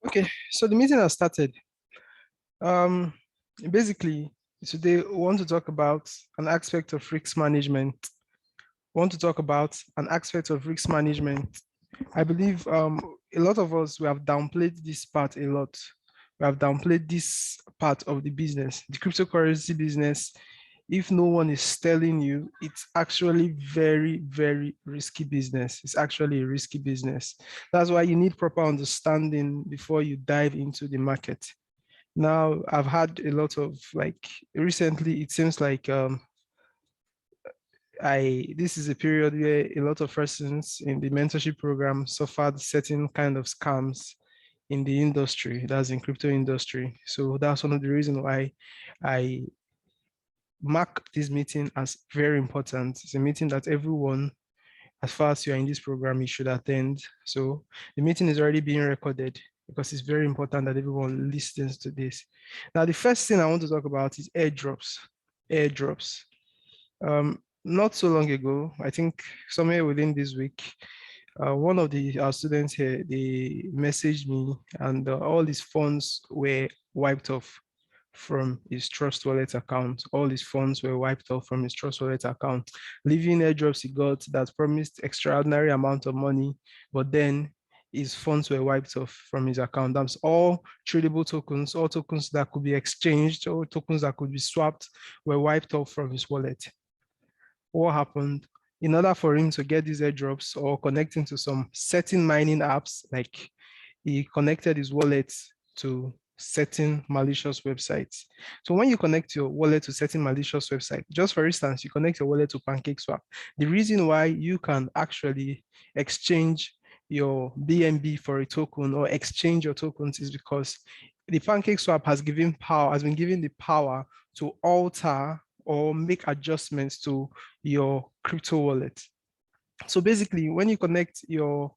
Okay, so the meeting has started. Um, Basically, today we want to talk about an aspect of risk management. We want to talk about an aspect of risk management. I believe a lot of us we have downplayed this part a lot. We have downplayed this part of the business, the cryptocurrency business. If no one is telling you, it's actually very, very risky business. It's actually a risky business. That's why you need proper understanding before you dive into the market. Now, I've had a lot of like recently, it seems like this is a period where a lot of persons in the mentorship program suffered certain kind of scams in the industry, that's in crypto industry. So that's one of the reasons why I mark this meeting as very important. It's a meeting that everyone, as far as you're in this program, you should attend. So the meeting is already being recorded because it's very important that everyone listens to this. Now, the first thing I want to talk about is airdrops. Airdrops. Not so long ago, I think somewhere within this week, one of our students here, they messaged me and all his funds were wiped off from his Trust Wallet account. All his funds were wiped off from his Trust Wallet account, leaving airdrops he got that promised extraordinary amount of money, but then his funds were wiped off from his account. That's all tradable tokens, all tokens that could be exchanged, all tokens that could be swapped were wiped off from his wallet. What happened? In order for him to get these airdrops or connecting to some certain mining apps, like he connected his wallet to certain malicious websites. So when you connect your wallet to certain malicious website, just for instance, you connect your wallet to PancakeSwap. The reason why you can actually exchange your BNB for a token or exchange your tokens is because the PancakeSwap has been given the power to alter or make adjustments to your crypto wallet. So basically, when you connect your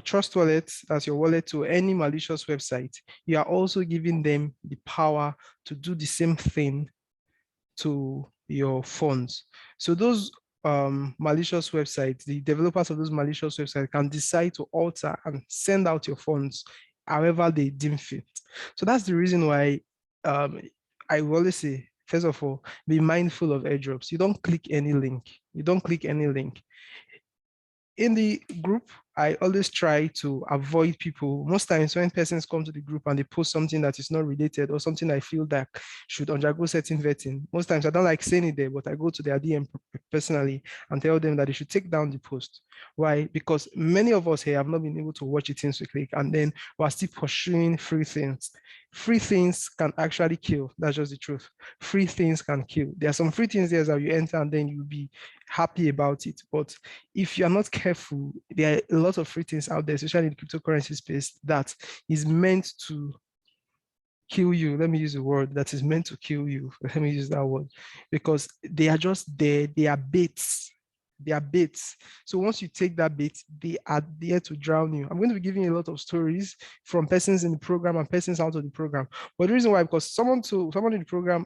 Trust Wallet as your wallet to any malicious website, you are also giving them the power to do the same thing to your funds. So those malicious websites, the developers of those malicious websites can decide to alter and send out your funds however they deem fit. So that's the reason why I will always say, first of all, be mindful of airdrops. You don't click any link. You don't click any link in the group, I always try to avoid people. Most times when persons come to the group and they post something that is not related or something I feel that should undergo certain vetting, most times I don't like saying it there, but I go to their DM personally and tell them that they should take down the post. Why? Because many of us here have not been able to watch it since we click, and then we're still pursuing free things. Free things can actually kill. That's just the truth. Free things can kill. There are some free things there that you enter and then you'll be happy about it. But if you're not careful, there are a lot of free things out there, especially in the cryptocurrency space, that is meant to kill you. Let me use a word that is meant to kill you. Let me use that word because they are just there. They are baits. They are baits. So once you take that bait, they are there to drown you. I'm going to be giving you a lot of stories from persons in the program and persons out of the program. But the reason why, because someone in the program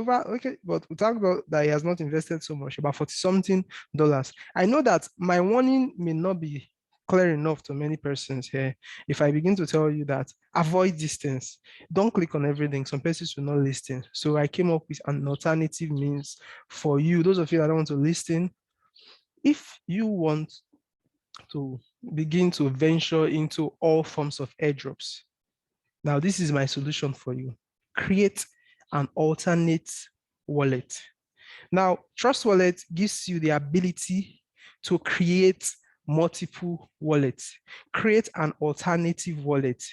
okay, but we talked about that he has not invested so much, about 40 something dollars. I know that my warning may not be clear enough to many persons here. If I begin to tell you that avoid distance, don't click on everything. Some persons will not listen. So I came up with an alternative means for you. Those of you that don't want to listen, if you want to begin to venture into all forms of airdrops, now this is my solution for you. Create an alternate wallet. Now, Trust Wallet gives you the ability to create multiple wallets. Create an alternative wallet.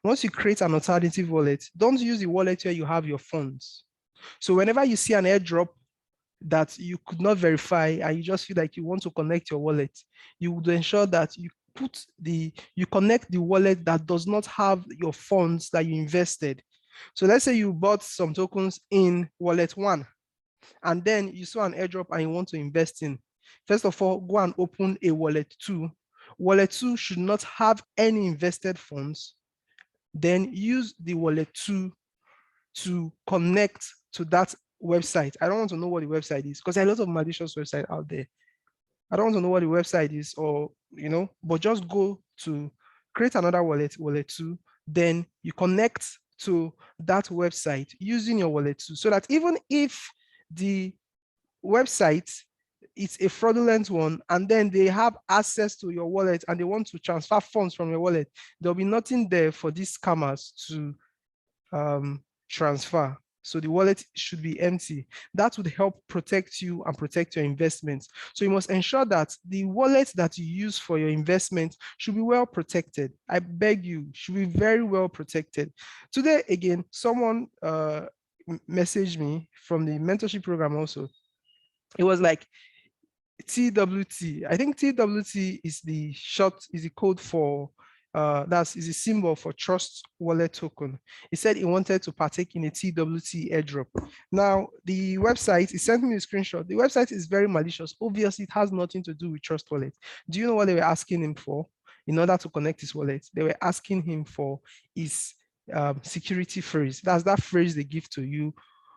Once you create an alternative wallet, don't use the wallet where you have your funds. So whenever you see an airdrop that you could not verify and you just feel like you want to connect your wallet, you would ensure that you connect the wallet that does not have your funds that you invested. So let's say you bought some tokens in wallet one, and then you saw an airdrop and you want to invest in. First of all, go and open a wallet two. Wallet two should not have any invested funds. Then use the wallet two to connect to that website. I don't want to know what the website is because there are a lot of malicious websites out there. I don't want to know what the website is, or but just go to create another wallet, wallet 2, then you connect to that website using your wallet 2, so that even if the website it's a fraudulent one and then they have access to your wallet and they want to transfer funds from your wallet, there'll be nothing there for these scammers to transfer. So the wallet should be empty. That would help protect you and protect your investments. So you must ensure that the wallet that you use for your investment should be well protected. I beg you, should be very well protected. Today, again, someone messaged me from the mentorship program also. It was like, TWT. I think TWT is the code for is a symbol for trust wallet token. He said he wanted to partake in a TWT airdrop. Now, the website, he sent me a screenshot. The website is very malicious. Obviously, it has nothing to do with trust wallet. Do you know what they were asking him for in order to connect his wallet? They were asking him for his security phrase. That's that phrase they give to you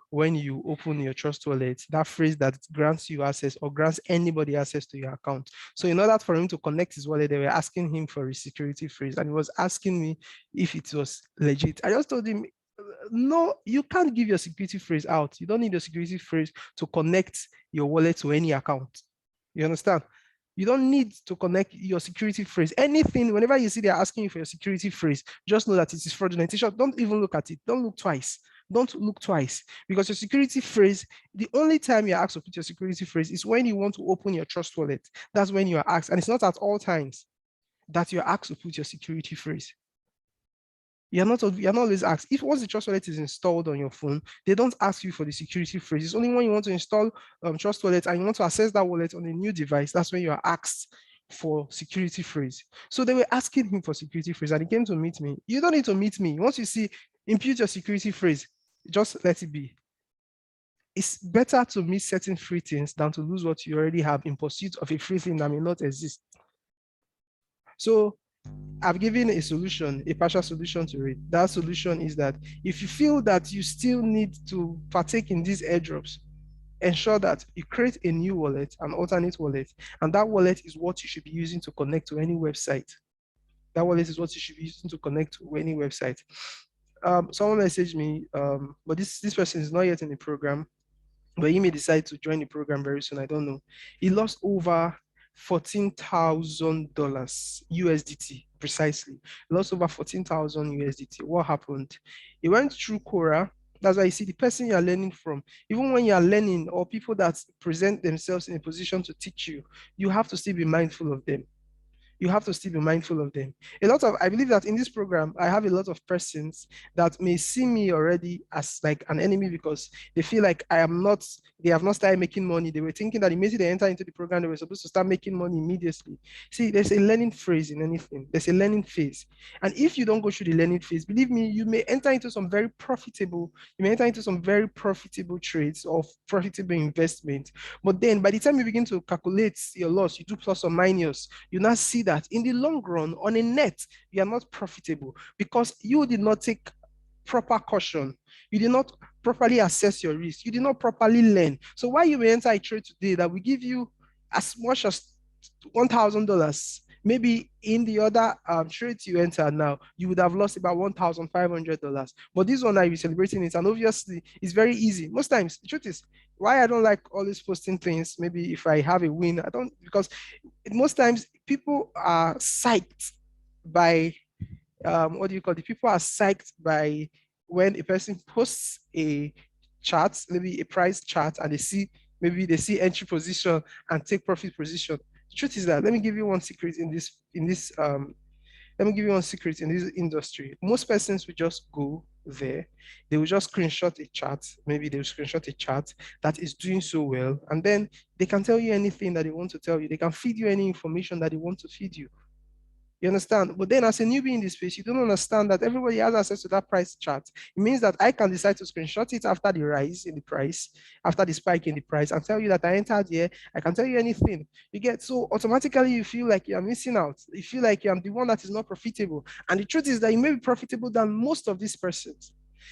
when you open your trust wallet, that phrase that grants you access or grants anybody access to your account. So in order for him to connect his wallet, they were asking him for a security phrase, and he was asking me if it was legit. I just told him, no, you can't give your security phrase out. You don't need a security phrase to connect your wallet to any account. You understand? You don't need to connect your security phrase. Anything, whenever you see they're asking you for your security phrase, just know that it is fraudulent. Don't even look at it. Don't look twice. Don't look twice, because your security phrase, the only time you're asked to put your security phrase is when you want to open your trust wallet. That's when you are asked, and it's not at all times that you're asked to put your security phrase. You're not always asked. If once the trust wallet is installed on your phone, they don't ask you for the security phrase. It's only when you want to install trust wallet and you want to access that wallet on a new device, that's when you are asked for security phrase. So they were asking him for security phrase, and he came to meet me. You don't need to meet me. Once you see impute your security phrase, just let it be. It's better to miss certain free things than to lose what you already have in pursuit of a free thing that may not exist. So I've given a solution, a partial solution to it. That solution is that if you feel that you still need to partake in these airdrops, ensure that you create a new wallet, an alternate wallet, and that wallet is what you should be using to connect to any website. That wallet is what you should be using to connect to any website. Someone messaged me, but this person is not yet in the program, but he may decide to join the program very soon. I don't know. He lost over $14,000 USDT, precisely. He lost over 14,000 USDT. What happened? He went through Quora. That's why you see the person you're learning from, even when you're learning, or people that present themselves in a position to teach you, you have to still be mindful of them. You have to still be mindful of them. I believe that in this program, I have a lot of persons that may see me already as like an enemy because they feel like they have not started making money. They were thinking that immediately they enter into the program, they were supposed to start making money immediately. See, there's a learning phase in anything. There's a learning phase. And if you don't go through the learning phase, believe me, you may enter into some very profitable trades or profitable investment. But then by the time you begin to calculate your loss, you do plus or minus, you now see that in the long run, on a net, you are not profitable because you did not take proper caution. You did not properly assess your risk. You did not properly learn. So why you may enter a trade today that will give you as much as $1,000, maybe in the other trades you enter now, you would have lost about $1,500. But this one that you're celebrating it, and obviously it's very easy. Most times, the truth is, why I don't like always posting things, maybe if I have a win, I don't, because most times people are psyched by people are psyched by when a person posts a chart, maybe a price chart, and they see entry position and take profit position. The truth is that, let me give you one secret in this industry. Most persons will just go there, they will just screenshot a chart, maybe they will screenshot a chart that is doing so well, and then they can tell you anything that they want to tell you. They can feed you any information that they want to feed you. You understand? But then as a newbie in this space, you don't understand that everybody has access to that price chart. It means that I can decide to screenshot it after the rise in the price, after the spike in the price, and tell you that I entered here. I can tell you anything. You get, so automatically you feel like you're missing out. You feel like you're the one that is not profitable. And the truth is that you may be profitable than most of these persons.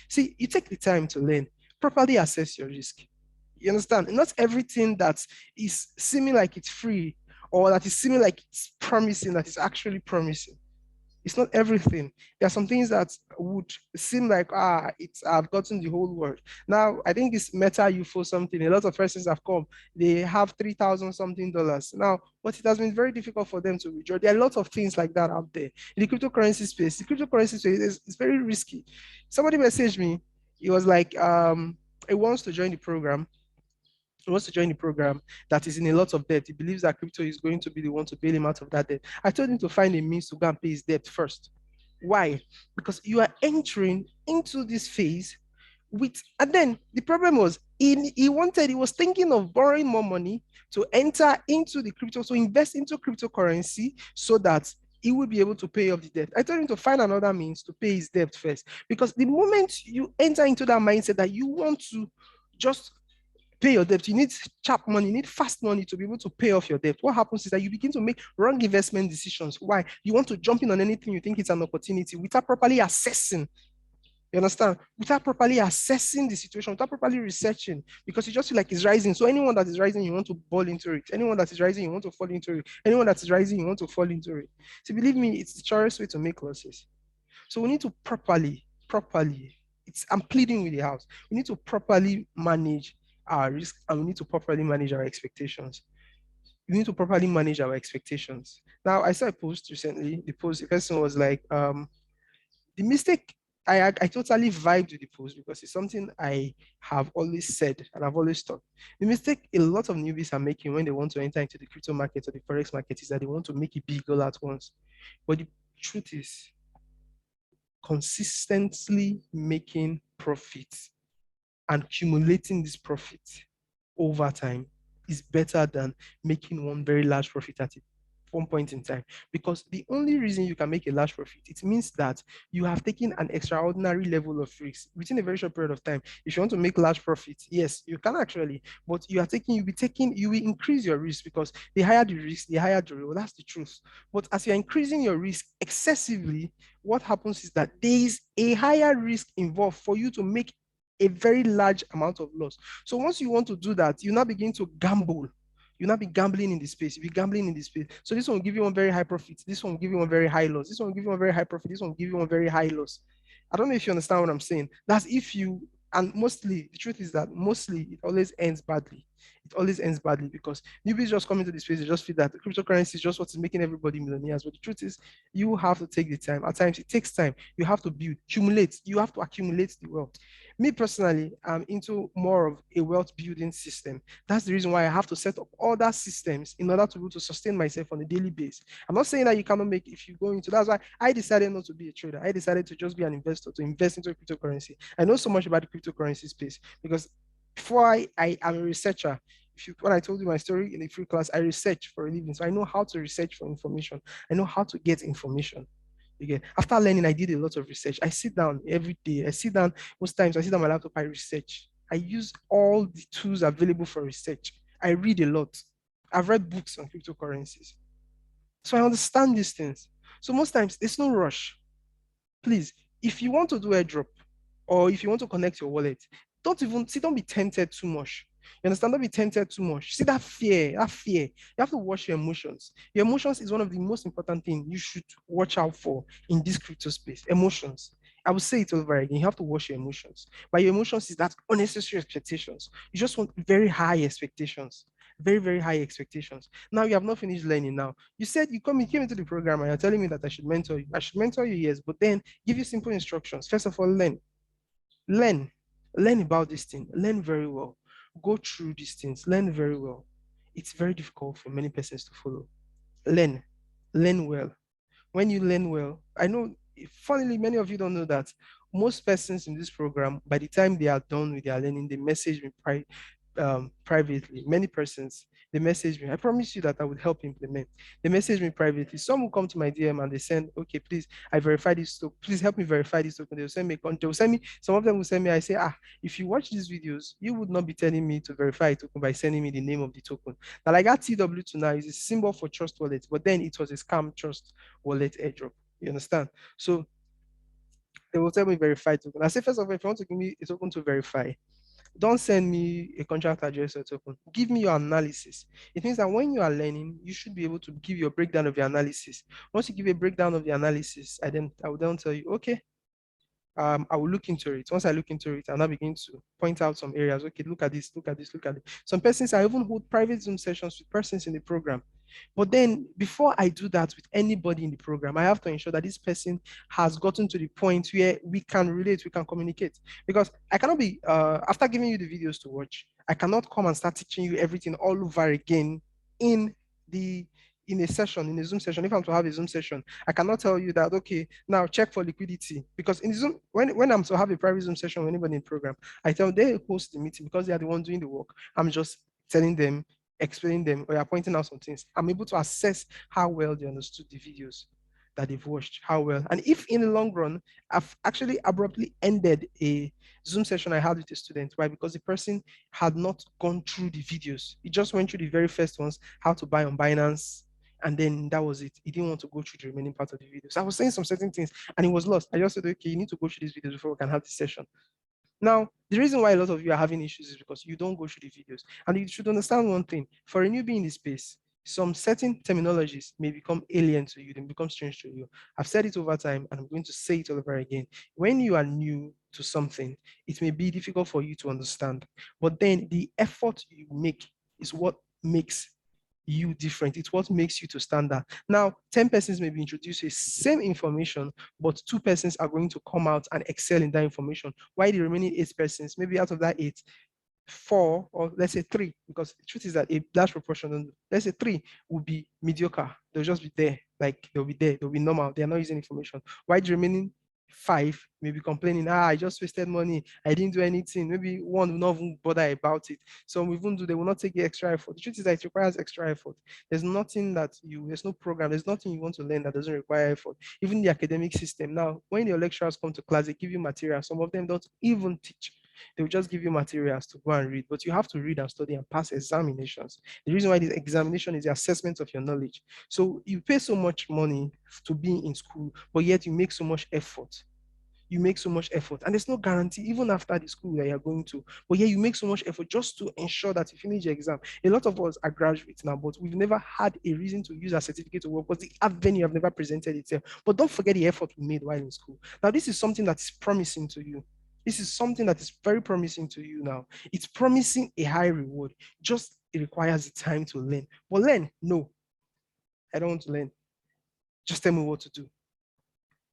See, you take the time to learn, properly assess your risk. You understand? Not everything that is seeming like it's free or that is seeming like it's promising, that is actually promising. It's not everything. There are some things that would seem like, I've gotten the whole world. Now, I think it's Meta you for something. A lot of persons have come. They have 3,000 something dollars. Now, but it has been very difficult for them to withdraw. There are a lot of things like that out there. In the cryptocurrency space, is very risky. Somebody messaged me. He was like, he wants to join the program. He wants to join the program that is in a lot of debt. He believes that crypto is going to be the one to bail him out of that debt. I told him to find a means to go and pay his debt first. Why? Because you are entering into this phase with, and then the problem was he was thinking of borrowing more money to enter into the crypto, so invest into cryptocurrency so that he will be able to pay off the debt. I told him to find another means to pay his debt first, because the moment you enter into that mindset that you want to just pay your debt, you need sharp money, you need fast money to be able to pay off your debt. What happens is that you begin to make wrong investment decisions. Why? You want to jump in on anything you think it's an opportunity without properly assessing. You understand? Without properly assessing the situation, without properly researching, because you just feel like it's rising. So anyone that is rising, you want to fall into it. Anyone that is rising, you want to fall into it. Anyone that is rising, you want to fall into it. So believe me, it's the surest way to make losses. So we need to properly, I'm pleading with the house. We need to properly manage our risk, and we need to properly manage our expectations. We need to properly manage our expectations. Now, I saw a post recently. The person was like, the mistake, I totally vibed with the post because it's something I have always said and I've always thought. The mistake a lot of newbies are making when they want to enter into the crypto market or the forex market is that they want to make it big all at once. But the truth is, consistently making profits and accumulating this profit over time is better than making one very large profit at one point in time. Because the only reason you can make a large profit, it means that you have taken an extraordinary level of risk within a very short period of time. If you want to make large profits, yes, you can actually, but you will increase your risk, because the higher the risk, the higher the reward. That's the truth. But as you're increasing your risk excessively, what happens is that there is a higher risk involved for you to make a very large amount of loss. So once you want to do that, you now begin to gamble. You'll not be gambling in the space. You'll be gambling in the space. So this one will give you one very high profit. This one will give you one very high loss. This one will give you one very high profit. This one will give you one very high loss. I don't know if you understand what I'm saying. That's if you, and mostly, the truth is that mostly it always ends badly. It always ends badly because newbies just come into the space, they just feel that cryptocurrency is just what is making everybody millionaires. But the truth is, you have to take the time. At times, it takes time. You have to build, accumulate. You have to accumulate the wealth. Me personally, I'm into more of a wealth building system. That's the reason why I have to set up other systems in order to be able to sustain myself on a daily basis. I'm not saying that you cannot make if you go into, that's why I decided not to be a trader. I decided to just be an investor, to invest into cryptocurrency. I know so much about the cryptocurrency space because before I am a researcher. When I told you my story in the free class, I research for a living. So I know how to research for information. I know how to get information. Again, after learning, I did a lot of research. I sit down every day. Most times I sit on my laptop, I research. I use all the tools available for research. I read a lot. I've read books on cryptocurrencies. So I understand these things. So most times there's no rush. Please, if you want to do airdrop or if you want to connect your wallet, don't be tempted too much. You understand? Don't be tempted too much. See that fear, You have to watch your emotions. Your emotions is one of the most important things you should watch out for in this crypto space. Emotions. I will say it over again. You have to watch your emotions. But your emotions is that unnecessary expectations. You just want very high expectations. Very, very high expectations. Now you have not finished learning now. You said you came into the program and you're telling me that I should mentor you. I should mentor you, yes, but then give you simple instructions. First of all, learn. Learn. Learn about this thing. Learn very well. Go through these things. Learn very well. It's very difficult for many persons to follow. Learn. Learn well. When you learn well, I know, funnily, many of you don't know that most persons in this program, by the time they are done with their learning, they message me privately. Many persons, they message me. I promise you that I would help implement. They message me privately. Some will come to my DM and they send, okay, please, I verified this token. Please help me verify this token. They'll send me, some of them will send me, I say, if you watch these videos, you would not be telling me to verify a token by sending me the name of the token. Now, like that TW2 now is a symbol for trust wallet, but then it was a scam trust wallet airdrop. You understand? So they will tell me verify token. I say, first of all, if you want to give me a token to verify, Don't send me a contract address or token. Give me your analysis. It means that when you are learning, you should be able to give your breakdown of your analysis. Once you give a breakdown of the analysis, I will then tell you, okay, I will look into it. Once I look into it, I'll now begin to point out some areas. Okay, look at this, look at this, look at it. Some persons, I even hold private Zoom sessions with persons in the program. But then before I do that with anybody in the program, I have to ensure that this person has gotten to the point where we can relate, we can communicate. Because I cannot be, after giving you the videos to watch, I cannot come and start teaching you everything all over again in the in a session, in a Zoom session. If I'm to have a Zoom session, I cannot tell you that, okay, now check for liquidity. Because in Zoom, when I'm to have a private Zoom session with anybody in the program, I tell them they host the meeting because they are the ones doing the work. I'm just telling them, explaining them, or you're pointing out some things. I'm able to assess how well they understood the videos that they've watched, how well. And if in the long run, I've actually abruptly ended a Zoom session I had with a student, why? Because the person had not gone through the videos. He just went through the very first ones, how to buy on Binance, and then that was it. He didn't want to go through the remaining part of the video. So I was saying some certain things and he was lost. I just said, okay, you need to go through these videos before we can have this session. Now, the reason why a lot of you are having issues is because you don't go through the videos. And you should understand one thing. For a newbie in this space, some certain terminologies may become alien to you, they become strange to you. I've said it over time and I'm going to say it all over again. When you are new to something, it may be difficult for you to understand. But then the effort you make is what makes you different. It's what makes you to stand out. Now, 10 persons may be introduced to the same information, but 2 persons are going to come out and excel in that information. Why the remaining 8 persons, maybe out of that 8, 4 or let's say 3, because the truth is that a large proportion, let's say 3 will be mediocre. They'll just be there, like they'll be there, they'll be normal. They're not using information. Why the remaining 5 may be complaining, I just wasted money. I didn't do anything. Maybe one will not even bother about it. Some even do, they will not take the extra effort. The truth is that it requires extra effort. There's nothing there's no program, there's nothing you want to learn that doesn't require effort. Even the academic system. Now, when your lecturers come to class, they give you material. Some of them don't even teach. They will just give you materials to go and read, but you have to read and study and pass examinations. The reason why this examination is the assessment of your knowledge. So you pay so much money to be in school, but yet you make so much effort. You make so much effort, and there's no guarantee even after the school that you're going to. But yeah, you make so much effort just to ensure that you finish your exam. A lot of us are graduates now, but we've never had a reason to use our certificate to work because the avenue have never presented itself. But don't forget the effort we made while in school. Now, this is something that is promising to you. This is something that is very promising to you now. It's promising a high reward. Just it requires the time to learn. But learn, no, I don't want to learn. Just tell me what to do.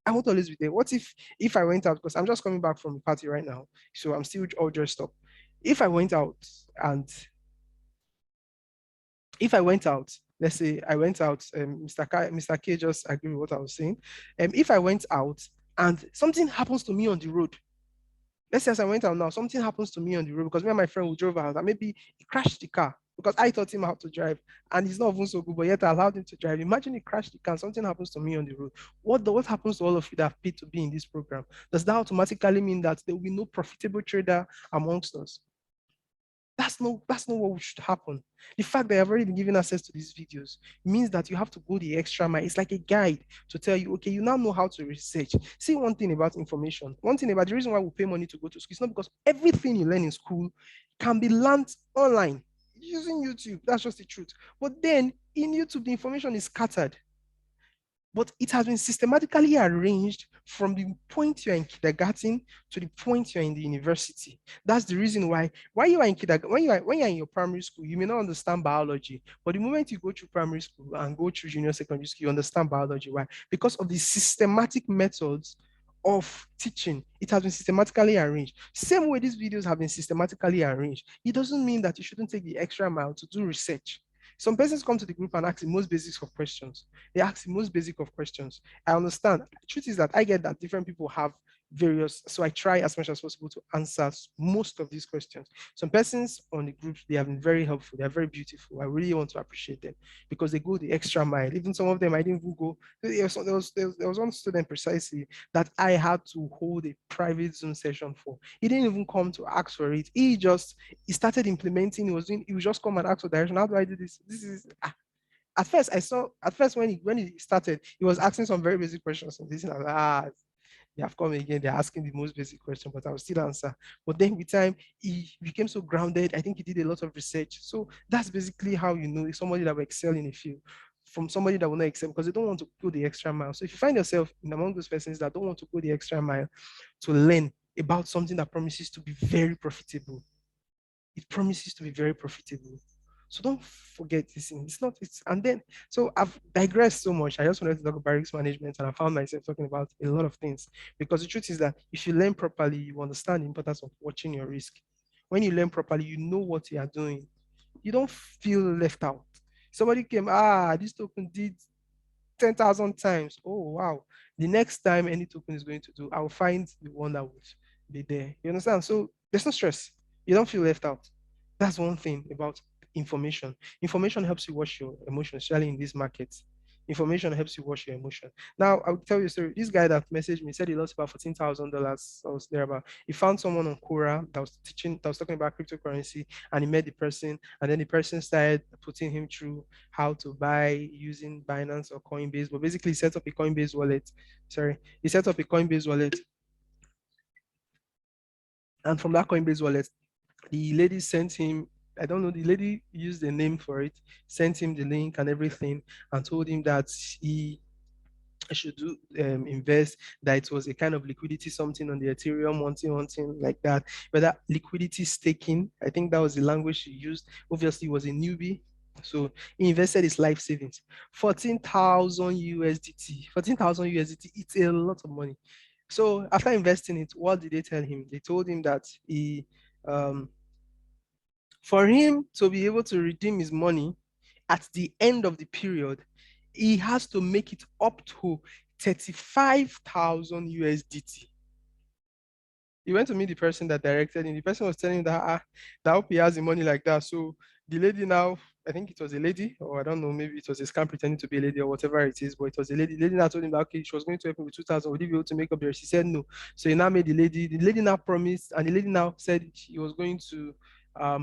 I won't always be there. What if I went out, because I'm just coming back from a party right now, so I'm still all dressed up. If I went out and if I went out, let's say I went out, Mr. K just agreed with what I was saying. If I went out and something happens to me on the road, let's say as I went out now, something happens to me on the road because me and my friend we drove out and maybe he crashed the car because I taught him how to drive and he's not even so good, but yet I allowed him to drive. Imagine he crashed the car and something happens to me on the road. What happens to all of you that have paid to be in this program? Does that automatically mean that there will be no profitable trader amongst us? That's not what should happen. The fact that I've already been given access to these videos means that you have to go the extra mile. It's like a guide to tell you, okay, you now know how to research. See, one thing about information, one thing about the reason why we pay money to go to school, it's not because everything you learn in school can be learned online using YouTube. That's just the truth. But then in YouTube, the information is scattered. But it has been systematically arranged from the point you're in kindergarten to the point you're in the university. That's the reason why you are in kindergarten, when you're in your primary school, you may not understand biology. But the moment you go through primary school and go through junior secondary school, you understand biology. Why? Because of the systematic methods of teaching. It has been systematically arranged. Same way these videos have been systematically arranged. It doesn't mean that you shouldn't take the extra mile to do research. Some persons come to the group and ask the most basic of questions. They ask the most basic of questions. I understand. The truth is that I get that different people have various, so I try as much as possible to answer most of these questions. Some persons on the group, they have been very helpful. They are very beautiful. I really want to appreciate them because they go the extra mile. Even some of them, I didn't even go. There was one student precisely that I had to hold a private Zoom session for. He didn't even come to ask for it. He started implementing. He would just come and ask for direction. How do I do this? This is at first when he started, he was asking some very basic questions and this and that. They have come again, they're asking the most basic question, but I'll still answer. But then with time, he became so grounded. I think he did a lot of research. So that's basically how you know somebody that will excel in a field from somebody that will not excel because they don't want to go the extra mile. So if you find yourself in among those persons that don't want to go the extra mile to learn about something that promises to be very profitable, it promises to be very profitable. So don't forget this thing. It's not, it's, and then, so I've digressed so much. I just wanted to talk about risk management and I found myself talking about a lot of things because the truth is that if you learn properly, you understand the importance of watching your risk. When you learn properly, you know what you are doing. You don't feel left out. Somebody came, this token did 10,000 times. Oh, wow. The next time any token is going to do, I'll find the one that would be there. You understand? So there's no stress. You don't feel left out. That's one thing about information. Information helps you watch your emotions, especially in these markets. Information helps you watch your emotion. Now, I'll tell you a story. This guy that messaged me said he lost about $14,000. I was there about. He found someone on Quora that was teaching, that was talking about cryptocurrency, and he met the person, and then the person started putting him through how to buy using Binance or Coinbase. But basically, he set up a Coinbase wallet. Sorry, he set up a Coinbase wallet, and from that Coinbase wallet, the lady sent him, I don't know, the lady used the name for it, sent him the link and everything, and told him that he should do invest, that it was a kind of liquidity something on the Ethereum, one thing like that. But that liquidity staking, I think that was the language he used. Obviously, he was a newbie. So he invested his life savings, 14,000 USDT. 14,000 USDT, it's a lot of money. So after investing it, what did they tell him? They told him that um, for him to be able to redeem his money at the end of the period, he has to make it up to 35,000 USDT. He went to meet the person that directed him. The person was telling him that that hope he has the money like that. So the lady now, I think it was a lady, or I don't know, maybe it was a scam pretending to be a lady or whatever it is, but it was a lady. The lady now told him that okay, she was going to help him with 2,000. Would he be able to make up the rest? He said no. So he now made the lady now promised, and the lady now said he was going to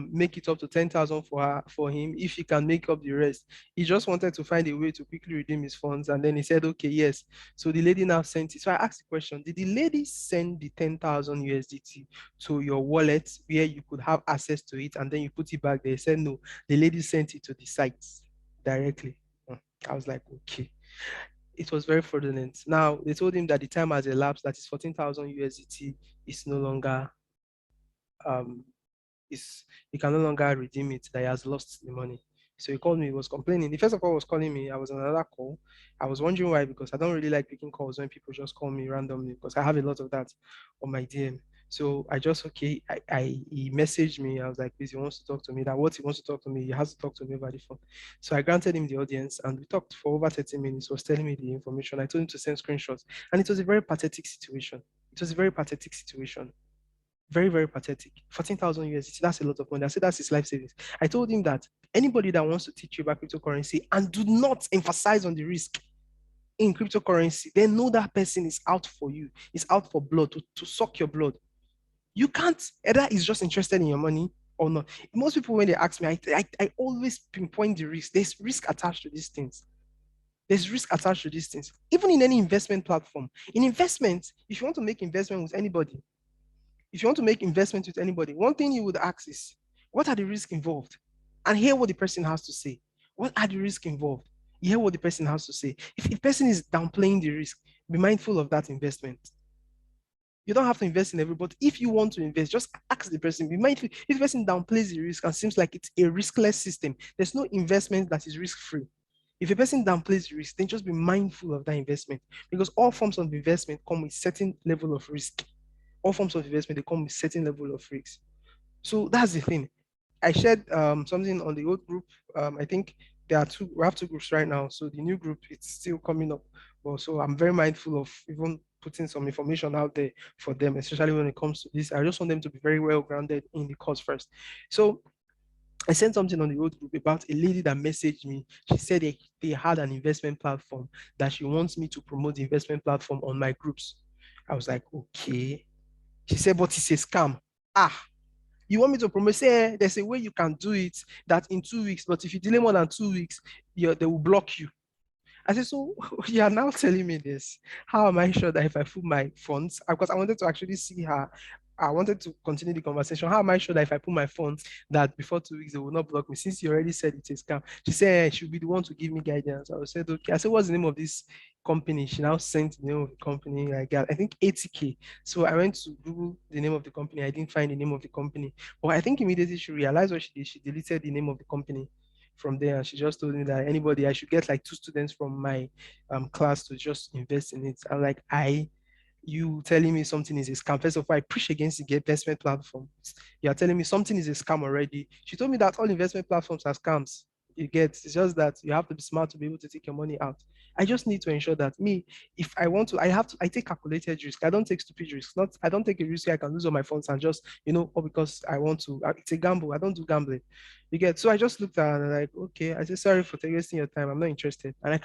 make it up to 10,000 for her, for him, if he can make up the rest. He just wanted to find a way to quickly redeem his funds, and then he said, okay, yes. So the lady now sent it. So I asked the question, did the lady send the 10,000 USDT to your wallet where you could have access to it and then you put it back there? He said, no, the lady sent it to the site directly. I was like, okay. It was very fraudulent. Now, they told him that the time has elapsed, that is 14,000 USDT is no longer um, is he can no longer redeem it, that he has lost the money. So he called me, he was complaining. The first of all was calling me. I was on another call. I was wondering why, because I don't really like picking calls when people just call me randomly, because I have a lot of that on my DM. So I just okay, he messaged me. I was like, please, he wants to talk to me. That what he wants to talk to me, he has to talk to me over the phone. So I granted him the audience and we talked for over 30 minutes. He was telling me the information. I told him to send screenshots. And it was a very pathetic situation. It was a very pathetic situation. Very, very pathetic. 14,000 USDT, that's a lot of money. I said that's his life savings. I told him that anybody that wants to teach you about cryptocurrency and do not emphasize on the risk in cryptocurrency, then know that person is out for you. Is out for blood, to suck your blood. You can't, either is just interested in your money or not. Most people, when they ask me, I always pinpoint the risk. There's risk attached to these things. There's risk attached to these things. Even in any investment platform. In investment, if you want to make investment with anybody, if you want to make investment with anybody, one thing you would ask is, what are the risks involved? And hear what the person has to say. What are the risks involved? You hear what the person has to say. If the person is downplaying the risk, be mindful of that investment. You don't have to invest in everybody. If you want to invest, just ask the person. Be mindful. If the person downplays the risk and seems like it's a riskless system, there's no investment that is risk-free. If a person downplays the risk, then just be mindful of that investment, because all forms of investment come with certain level of risk. All forms of investment, they come with certain level of risk. So that's the thing. I shared something on the old group. I think there are two, we have two groups right now. So the new group, it's still coming up. But so I'm very mindful of even putting some information out there for them, especially when it comes to this. I just want them to be very well grounded in the course first. So I sent something on the old group about a lady that messaged me. She said they had an investment platform that she wants me to promote the investment platform on my groups. I was like, okay. She said, but it's a scam. Ah, you want me to promote? Say, there's a way you can do it that in 2 weeks, but if you delay more than 2 weeks, they will block you. I said, so you are now telling me this. How am I sure that if I put my funds, because I wanted to actually see her, I wanted to continue the conversation. How am I sure that if I put my funds, that before 2 weeks they will not block me? Since you already said it's a scam. She said she'll be the one to give me guidance. I said, okay. I said, what's the name of this company? She now sent the name of the company. I got, I think 80K. So I went to Google the name of the company. I didn't find the name of the company. But I think immediately she realized what she did. She deleted the name of the company from there. And she just told me that anybody, I should get like 2 students from my class to just invest in it. I'm like, you telling me something is a scam. First of all, I push against the investment platform. You are telling me something is a scam already. She told me that all investment platforms are scams. You get, it's just that you have to be smart to be able to take your money out. I just need to ensure that me, if I want to, I take calculated risk. I don't take stupid risks. Not, I don't take a risk where I can lose all my funds and just, or because I want to. It's a gamble. I don't do gambling. You get. So I just looked at her and I'm like, okay. I said, sorry for wasting your time. I'm not interested. And I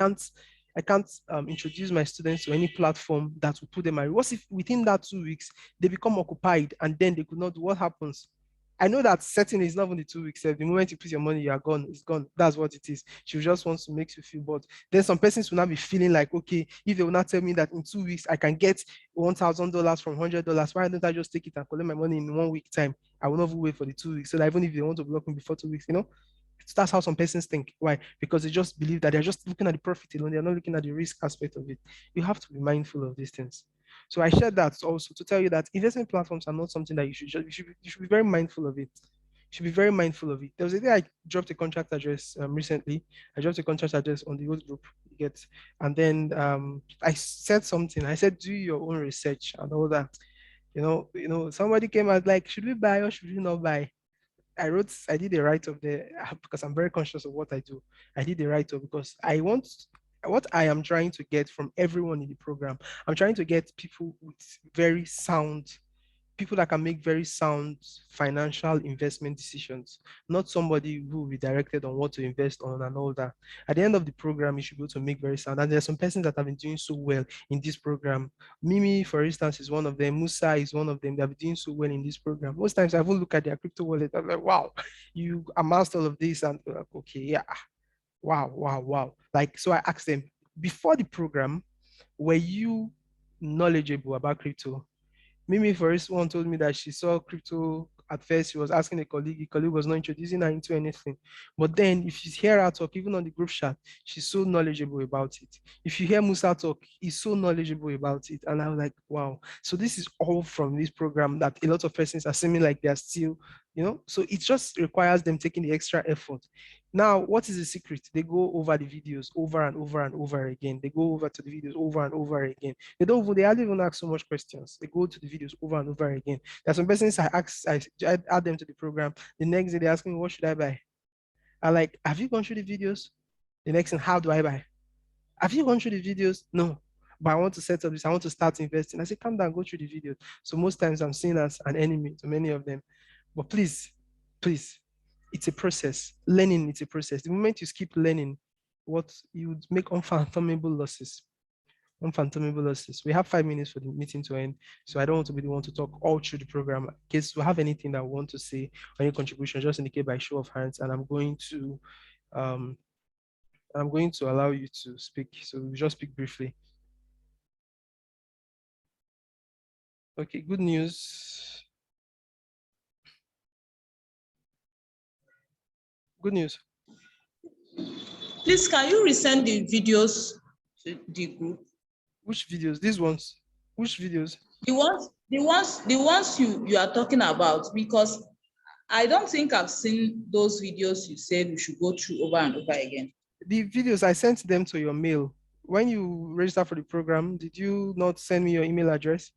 can't introduce my students to any platform that will put them at risk. What if within that 2 weeks they become occupied and then they could not do? What happens? I know that setting is not only 2 weeks. The moment you put your money, you are gone. It's gone. That's what it is. She just wants to make you feel bored. Then some persons will not be feeling like, okay, if they will not tell me that in 2 weeks I can get $1,000 from $100, why don't I just take it and collect my money in 1 week time? I will not wait for the 2 weeks. So that even if they want to block me before 2 weeks, that's how some persons think. Why? Because they just believe that they're just looking at the profit alone. They're not looking at the risk aspect of it. You have to be mindful of these things. So I shared that also to tell you that investment platforms are not something that you should be very mindful of it. You should be very mindful of it. There was a day I dropped a contract address recently. I dropped a contract address on the old group, you get, and then I said something. I said, do your own research and all that. Somebody came out like, should we buy or should we not buy? I did a write-up there because I'm very conscious of what I do. I did a write-up because what I am trying to get from everyone in the program. I'm trying to get people with very sound people that can make very sound financial investment decisions, not somebody who will be directed on what to invest on and all that. At the end of the program, you should be able to make very sound. And there are some persons that have been doing so well in this program. Mimi, for instance, is one of them. Musa is one of them. They've been doing so well in this program. Most times I will look at their crypto wallet. I'm like, wow, you amassed all of this. And like, okay, yeah. Wow, wow, wow. Like, so I asked them, before the program, were you knowledgeable about crypto? Mimi, for one, told me that she saw crypto at first. She was asking a colleague. The colleague was not introducing her into anything. But then, if you hear her talk, even on the group chat, she's so knowledgeable about it. If you hear Musa talk, he's so knowledgeable about it. And I was like, wow. So this is all from this program that a lot of persons are seeming like they're still, So it just requires them taking the extra effort. Now, what is the secret? They go over the videos over and over and over again. They go over to the videos over and over again. They hardly even ask so much questions. They go to the videos over and over again. There's some persons I add them to the program. The next day they ask me, what should I buy? I like, have you gone through the videos? The next thing, how do I buy? Have you gone through the videos? No. But I want to set up this. I want to start investing. I say, come down, go through the videos. So most times I'm seen as an enemy to many of them. But please, it's a process. Learning, it's a process. The moment you skip learning, what you would make unfathomable losses. Unfathomable losses. We have 5 minutes for the meeting to end, so I don't want to be the one to talk all through the program. In case you have anything that I want to say or any contribution, just indicate by show of hands, and um, I'm going to allow you to speak. So we'll just speak briefly. Okay, good news. Good news. Please, can you resend the videos to the group? Which videos? These ones. Which videos? The ones you are talking about, because I don't think I've seen those videos you said we should go through over and over again. The videos, I sent them to your mail. When you register for the program, did you not send me your email address?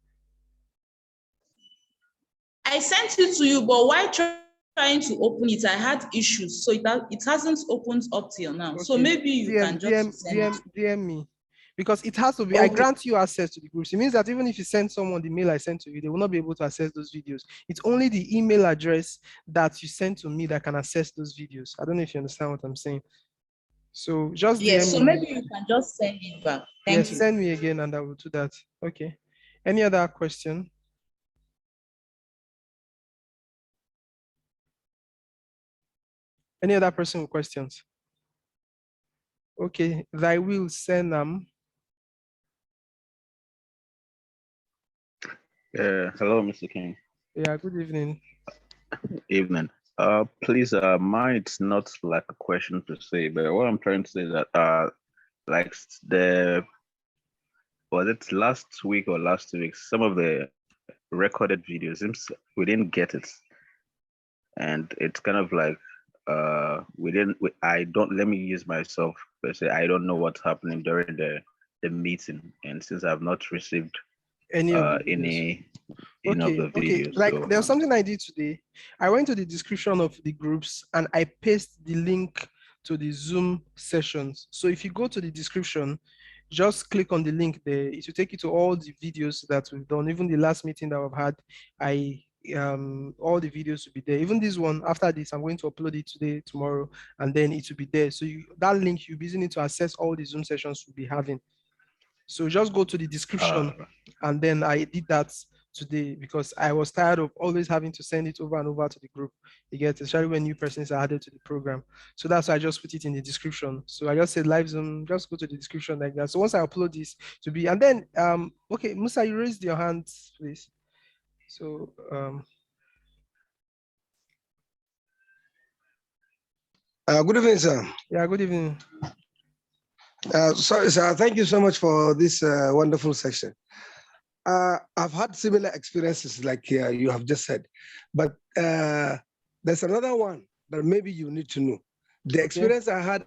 I sent it to you, but while trying to open it, I had issues, so it hasn't opened up till now. Okay. So maybe you DM, can DM, just send DM, it. DM me. Because it has to be, I Okay. grant you access to the groups. It means that even if you send someone the mail I sent to you, they will not be able to access those videos. It's only the email address that you send to me that can access those videos. I don't know if you understand what I'm saying. So just Yes. DM So me. maybe you can just send it back. Thank Yes, you. send me again and I will do that. Okay. Any other question? Any other person with questions? Okay, thy will send them. Hello, Mr. King. Yeah, good evening. Evening. Please, mine it's not like a question per se, but what I'm trying to say is that like the was it last week or last 2 weeks, some of the recorded videos we didn't get it, and it's kind of like I don't let me use myself per se. I don't know what's happening during the meeting, and since I've not received Any of the videos. any of the Okay. videos, Like so there's something I did today. I went to the description of the groups and I pasted the link to the Zoom sessions. So if you go to the description, just click on the link there. It will take you to all the videos that we've done. Even the last meeting that we've had, I all the videos will be there. Even this one, after this, I'm going to upload it today, tomorrow, and then it will be there. So that link you'll be using it to access all the Zoom sessions we'll be having. So just go to the description, and then I did that today because I was tired of always having to send it over and over to the group. You get, especially when new persons are added to the program. So that's why I just put it in the description. So I just said live Zoom, just go to the description like that. So once I upload this to be, and then okay, Musa, you raised your hand, please. So Good evening, sir. yeah, good evening. Sorry, sir. Thank you so much for this wonderful section. I've had similar experiences like you have just said, but there's another one that maybe you need to know. The experience I had,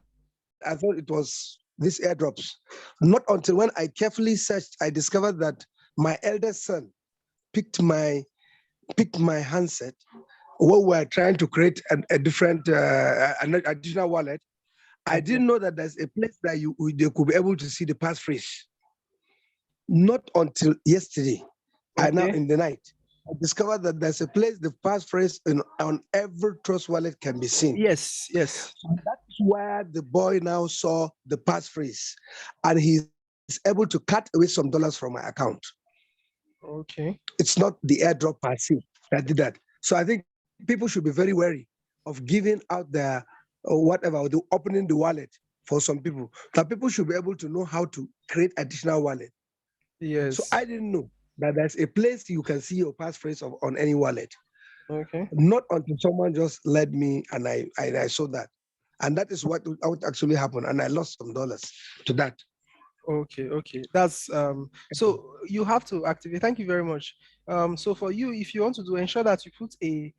I thought it was these airdrops. Not until when I carefully searched, I discovered that my eldest son picked my handset while we were trying to create a different an additional wallet. I didn't know that there's a place that they could be able to see the passphrase. Not until yesterday, I now in the night, I discovered that there's a place the passphrase on every Trust wallet can be seen. Yes. So that's where the boy now saw the passphrase, and he's able to cut away some dollars from my account. Okay. It's not the airdrop per se that did that. So I think people should be very wary of giving out their or whatever, or opening the wallet for some people. That people should be able to know how to create additional wallet. Yes. So I didn't know that there's a place you can see your passphrase on any wallet. Okay. Not until someone just led me and I saw that. And that is what actually happened. And I lost some dollars to that. Okay. That's so you have to activate. Thank you very much. So for you, if you want to ensure that you put a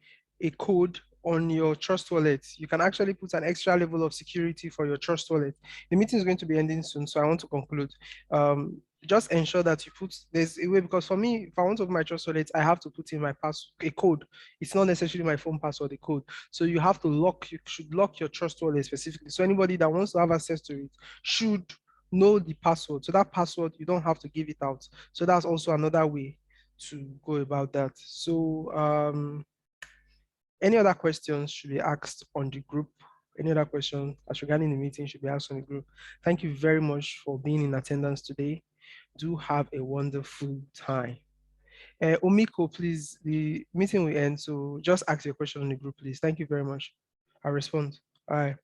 code on your Trust wallet, you can actually put an extra level of security for your Trust wallet. The meeting is going to be ending soon, so I want to conclude. Just ensure that you put there's a way, because for me, if I want to open my Trust wallet, I have to put in my a code. It's not necessarily my phone password, the code. So you have to you should lock your Trust wallet specifically. So anybody that wants to have access to it should know the password. So that password, you don't have to give it out. So that's also another way to go about that. So any other questions should be asked on the group. Any other question as regarding the meeting should be asked on the group. Thank you very much for being in attendance today. Do have a wonderful time. Omiko, please, the meeting will end. So just ask your question on the group, please. Thank you very much. I'll respond. Bye.